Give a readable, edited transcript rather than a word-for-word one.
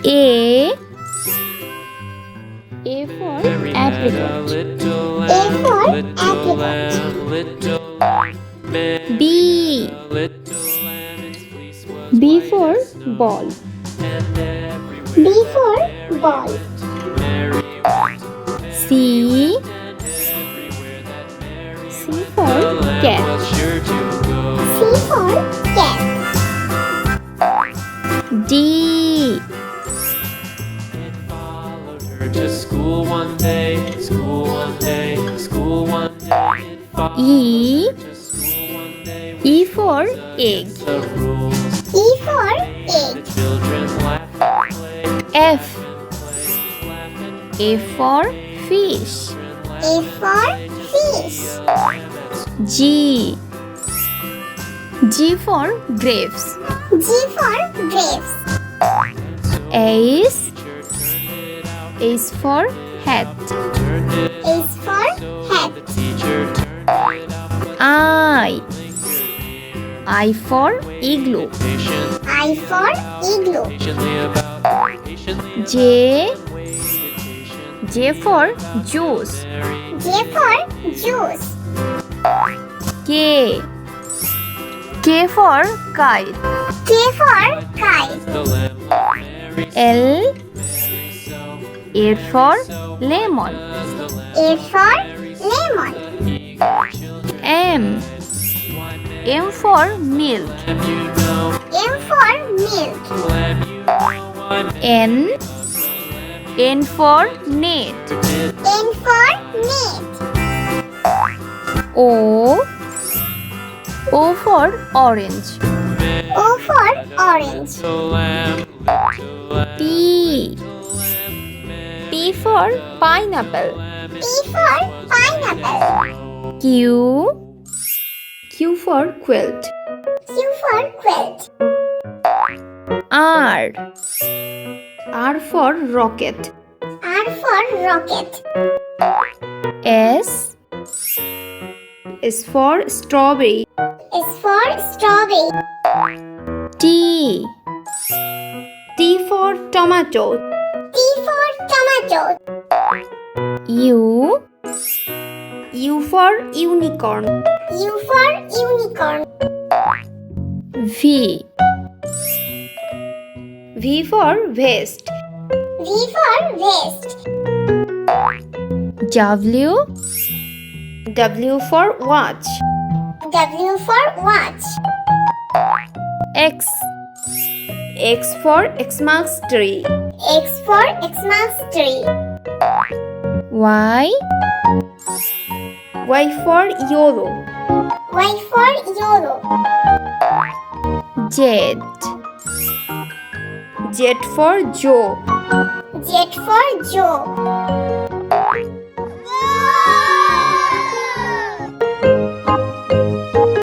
A for apricot. A for apricot. B for ball. B for ball. C for cat. C for cat. D To school one day, school one day, school one day. E for egg. The rules, E for egg. children laugh and play. F for fish. A for fish. G for grapes. G for grapes. H for hat. H for hat. I for igloo. I for igloo. J for juice. J for juice. K for kite. K for kite. L for lemon. A for lemon. M for milk. M for milk. N for net. N for net. O for orange. O for orange. P for pineapple. P for pineapple. Q for quilt. Q for quilt. R for rocket. R for rocket. S for strawberry. S for strawberry. T for tomato. T for tomato. U for unicorn. U for unicorn. V for vest. V for vest. W for watch. W for watch. X for Xmas tree. X for Xmas tree. Y for yellow. Y for yellow. Z for Joe. Z for Joe.